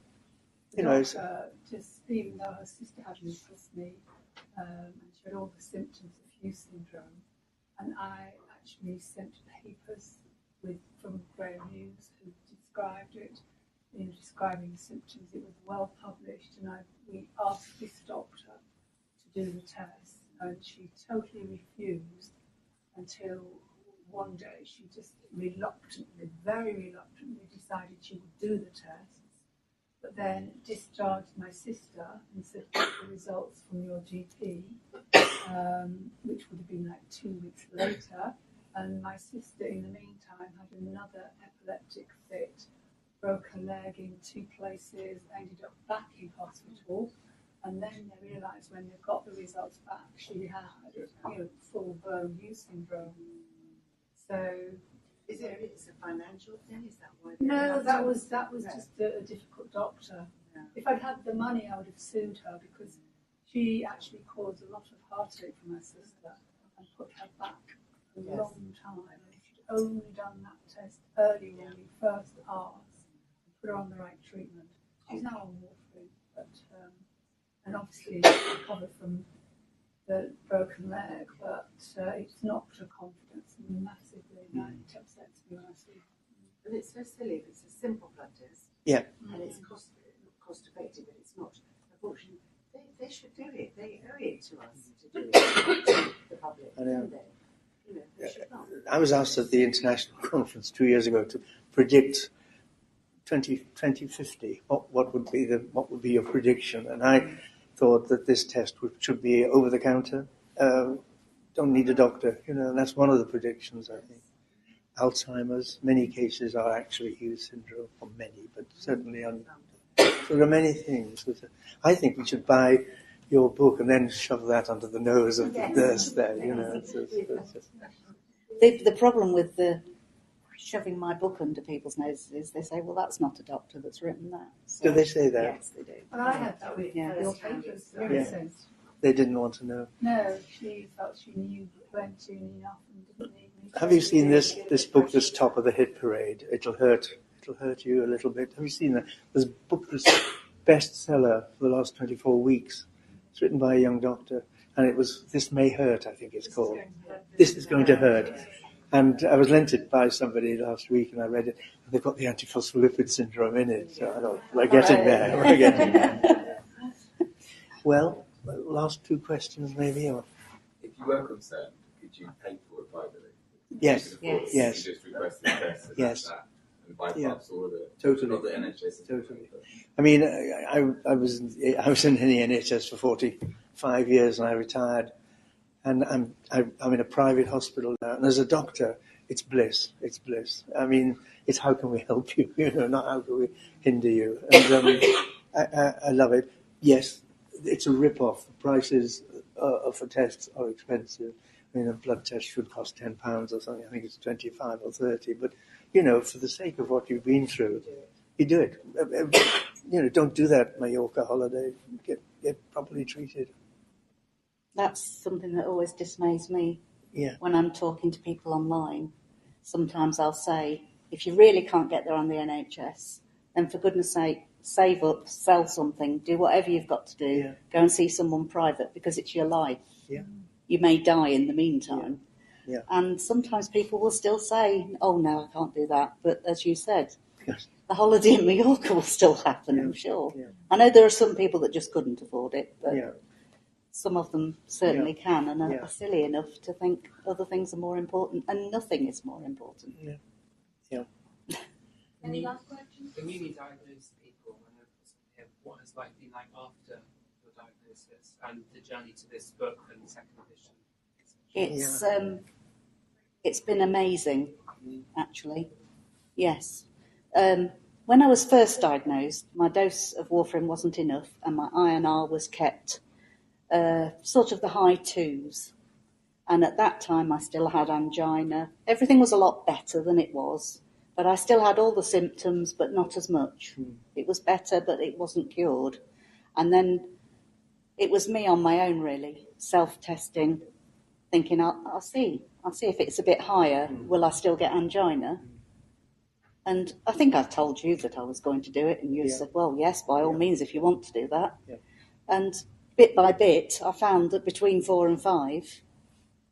F: Just even though her sister had lupus, and she had all the symptoms of Hughes syndrome, and I actually sent papers from Graham Hughes who described it, describing the symptoms. It was well published, and we asked this doctor to do the test, and she totally refused until one day she just very reluctantly decided she would do the tests, but then discharged my sister and said, get the results from your GP, which would have been like 2 weeks later. And my sister, in the meantime, had another epileptic fit, broke her leg in 2 places, ended up back in hospital. And then they realised when they got the results back, she had full-blown Hughes syndrome. So,
G: it's a financial thing? Is that why?
F: No, that was just a difficult doctor.
G: Yeah.
F: If I'd had the money, I would have sued her because she actually caused a lot of heartache for my sister and put her back a long time. And if she'd only done that test early when we first asked and put her on the right treatment, she's now on warfarin, but and obviously recovered from the broken leg, but it's knocked her confidence massively. It upsets me when I see it.
G: But it's so silly if it's a simple blood test.
B: Yeah.
G: And it's cost effective, but it's not. Unfortunately, they should do it. They owe it to us to do it to the public.
B: I know.
G: They should not.
B: I was asked at the international conference 2 years ago to predict 2050. What would be your prediction? And I thought that this test should be over the counter. Don't need a doctor. And that's one of the predictions, I think. Alzheimer's, many cases are actually Hughes syndrome, or many, but certainly so there are many things. I think we should buy your book and then shove that under the nose of the nurse there.
C: The problem with the shoving my book under people's noses is they say, well, that's not a doctor that's written that. So,
B: Do they say that?
C: Yes, they do.
F: And I had that with your papers.
B: They didn't want to know.
F: No, she felt she knew plenty enough and didn't need me.
B: Have you seen this book that's top of the hit parade? It'll hurt you a little bit. Have you seen that? There's a book that's bestseller for the last 24 weeks. It's written by a young doctor, and it was This May Hurt, I think it's called. This is going to hurt. And I was lent it by somebody last week, and I read it, and they've got the antiphospholipid syndrome in it. So I thought, we're getting there. Well, last 2 questions maybe. Or?
J: If you were concerned you pay for it privately.
B: Yes,
C: Yes.
B: yes.
J: You just request the test and
B: Yes.
J: that's that. And bypass
B: Yeah.
J: all of it.
B: Totally.
J: Not the NHS.
B: Totally. I mean, I was in the NHS for 45 years, and I retired. And I'm in a private hospital now, and as a doctor, it's bliss. It's bliss. I mean, it's how can we help you, not how can we hinder you. And I love it. Yes, it's a rip-off. The prices for tests are expensive. I mean, a blood test should cost £10 or something. I think it's 25 or 30. But for the sake of what you've been through, you do it. Don't do that Mallorca holiday. Get properly treated.
C: That's something that always dismays me.
B: Yeah.
C: When I'm talking to people online, sometimes I'll say, if you really can't get there on the NHS, then for goodness sake, save up, sell something, do whatever you've got to do,
B: Yeah.
C: go and see someone private because it's your life.
B: Yeah.
C: You may die in the meantime.
B: Yeah.
C: And sometimes people will still say, oh, no, I can't do that. But as you said,
B: Yes.
C: the holiday in Mallorca will still happen, I'm sure.
B: Yeah.
C: I know there are some people that just couldn't afford it, but
B: Yeah.
C: some of them certainly can and
B: Yeah.
C: are silly enough to think other things are more important, and nothing is more important.
B: Yeah.
I: Any last questions?
K: The newly diagnosed people, I know what has life been like after your diagnosis and the journey to this book and the second edition?
C: It's been amazing, actually. Yes. When I was first diagnosed, my dose of warfarin wasn't enough, and my INR was kept sort of the high 2s. And at that time, I still had angina. Everything was a lot better than it was, but I still had all the symptoms, but not as much. It was better, but it wasn't cured. And then it was me on my own, really, self-testing, thinking, I'll see if it's a bit higher. Will I still get angina? And I think I told you that I was going to do it, and you said, well, yes, by all means, if you want to do that.
B: Yeah.
C: And bit by bit, I found that between 4 and 5,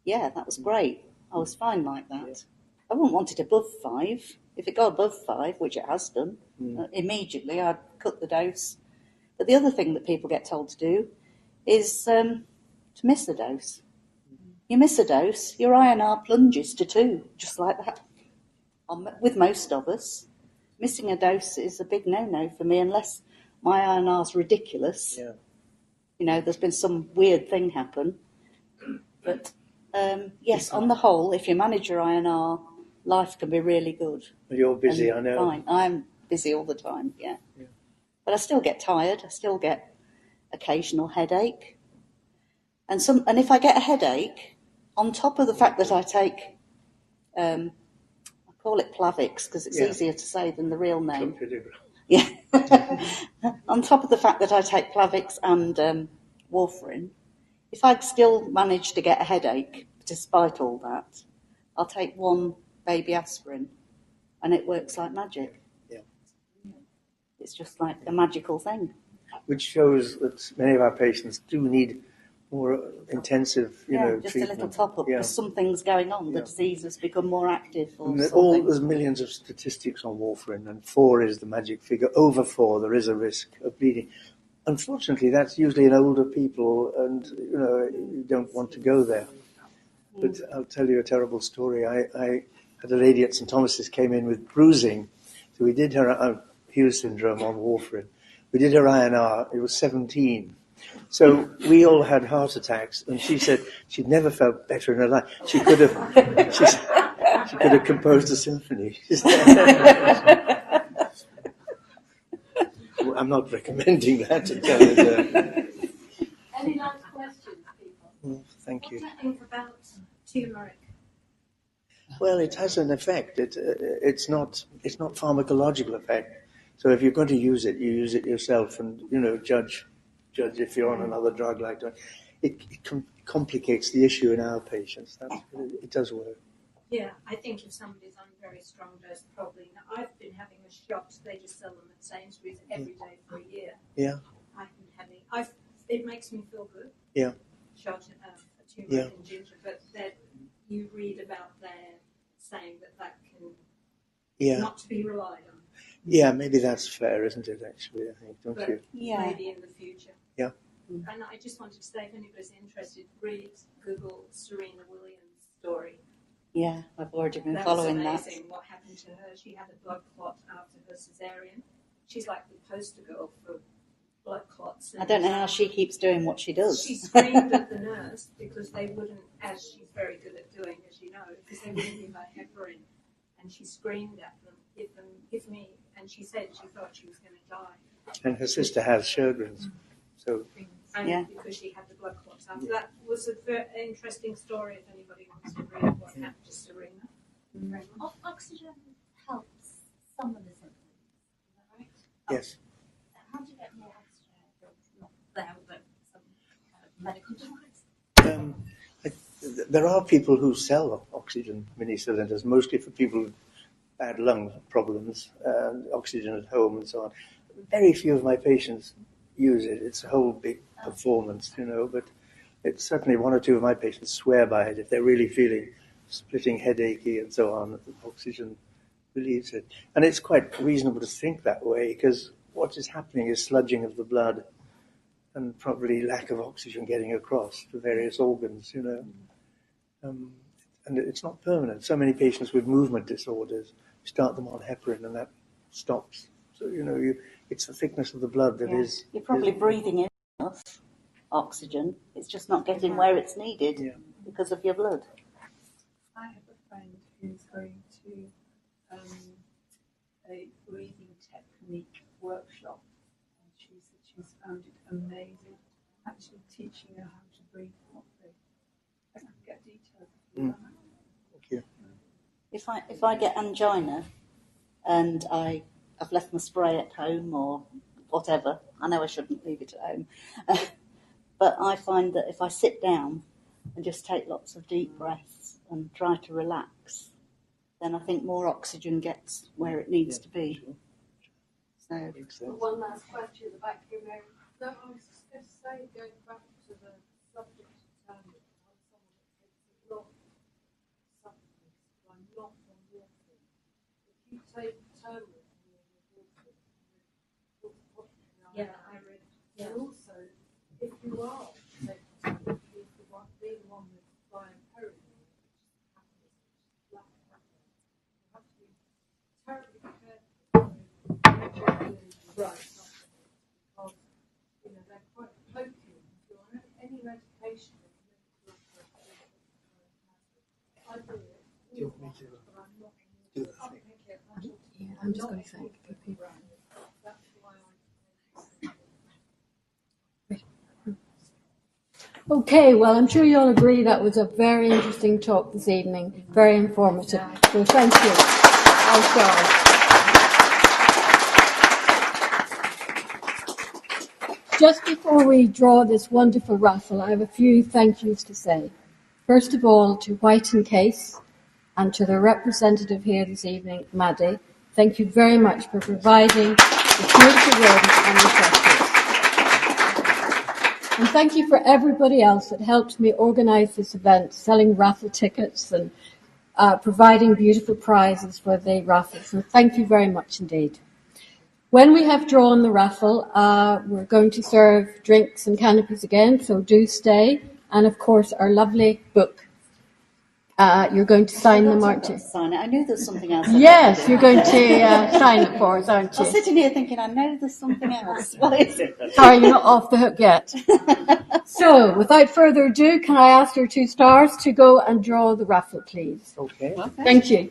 C: that was great. I was fine like that. Yeah. I wouldn't want it above 5. If it got above 5, which it has done, immediately I'd cut the dose. But the other thing that people get told to do is to miss a dose. You miss a dose, your INR plunges to 2, just like that. With most of us, missing a dose is a big no-no for me unless my INR's ridiculous.
B: Yeah.
C: There's been some weird thing happen. But yes, on the whole, if you manage your INR, life can be really good.
B: Well, you're busy, I know.
C: Fine. I'm busy all the time, yeah. But I still get tired. I still get occasional headache. And if I get a headache, on top of the fact that I take, I call it Plavix because it's easier to say than the real name. Yeah. On top of the fact that I take Plavix and warfarin, if I still manage to get a headache, despite all that, I'll take 1 baby aspirin, and it works like magic.
B: Yeah.
C: It's just like a magical thing.
B: Which shows that many of our patients do need more intensive,
C: just
B: treatment.
C: a little top-up, because something's going on. The disease has become more active or something.
B: There's millions of statistics on warfarin, and 4 is the magic figure. Over 4, there is a risk of bleeding. Unfortunately, that's usually in older people, and you don't want to go there. But I'll tell you a terrible story. I had a lady at St Thomas's came in with bruising, so we did her Hughes syndrome on warfarin. We did her INR. It was 17. So we all had heart attacks, and she said she'd never felt better in her life. She could have composed a symphony. I'm not recommending that to tell you.
D: Any last questions, people?
B: Thank you.
D: What do you think about turmeric?
B: Well, it has an effect. It's not pharmacological effect. So if you're going to use it, you use it yourself, and judge if you're on another drug like that. It complicates the issue in our patients. It does work.
D: Yeah, I think if somebody's on a very strong dose, probably. Now, I've been having a shot. They just sell them at Sainsbury's every day for a year.
B: Yeah.
D: I've been having. It makes me feel good.
B: Yeah.
D: Shot a turmeric and ginger, but that you read about there saying that can not to be relied on.
B: Yeah, maybe that's fair, isn't it? Actually, I think, don't you?
C: Yeah.
D: Maybe in the future.
B: Yeah.
D: And I just wanted to say, if anybody's interested, Google Serena Williams story.
C: Yeah, I've already been
D: That
C: following
D: was
C: that.
D: amazing. What happened to her? She had a blood clot after her cesarean. She's like the poster girl for blood clots.
C: I don't know how she keeps doing what she does.
D: She screamed at the nurse because they wouldn't, as she's very good at doing, as you know, because they wouldn't give her heparin. And she screamed at them, give me. And she said she thought she was going to die.
B: And her sister has Sjogren's. So,
D: And because she had the blood clots after. That was a very interesting story if anybody wants to read what happened to Serena.
I: Oxygen helps some of the symptoms, is that right?
B: yes.
I: How do you get more oxygen? Not there, but some medical device.
B: There are people who sell oxygen mini cylinders, mostly for people with bad lung problems, oxygen at home and so on. Very few of my patients use it. It's a whole big performance, but it's certainly one or two of my patients swear by it if they're really feeling splitting headachy and so on. Oxygen relieves it. And it's quite reasonable to think that way because what is happening is sludging of the blood and probably lack of oxygen getting across to various organs, and it's not permanent. So many patients with movement disorders, you start them on heparin and that stops. So, it's the thickness of the blood that is...
C: You're probably breathing in enough oxygen. It's just not getting where it's needed because of your blood.
F: I have a friend who's going to a breathing technique workshop, and she said she's found it amazing, actually teaching her how to breathe properly. I can get details if you like.
B: Thank you.
C: If I get angina and I've left my spray at home or whatever, I know I shouldn't leave it at home, but I find that if I sit down and just take lots of deep breaths and try to relax, then I think more oxygen gets where it needs to be. So,
I: One last question at the back here, Mary.
E: No, I was just going to say, going back to the subject of Tanya, I'm someone that takes a lot of supplements, but I'm not on morphine. If you take turmeric and you're
D: Yeah, I read.
E: and also, if you are taking turmeric, being the one with bioperine, which happens, black pepper, you have to be terribly careful with
D: Right.
E: because they're quite potent. If you're on any medication, I do it.
B: Do you want me to
E: But I'm not.
B: do the thing?
A: Yeah, I'm just going to thank the people.
E: That's why
A: Okay, well, I'm sure you'll agree that was a very interesting talk this evening, very informative. So thank you. I'm sorry. Just before we draw this wonderful raffle, I have a few thank yous to say. First of all, to White and Case and to the representative here this evening, Maddie. Thank you very much for providing the beautiful room and refreshments. And thank you for everybody else that helped me organise this event, selling raffle tickets and providing beautiful prizes for the raffle. So thank you very much indeed. When we have drawn the raffle, we're going to serve drinks and canapes again, so do stay. And of course, our lovely book. You're going to sign them, aren't you?
C: Sign it. I knew there's something else.
A: Yes, you're going to sign it for us, aren't
C: I'm
A: you?
C: sitting here thinking, I know there's something else. What is it?
A: Sorry, you're not off the hook yet. So, without further ado, can I ask your 2 stars to go and draw the raffle, please?
B: Okay.
A: Thank you.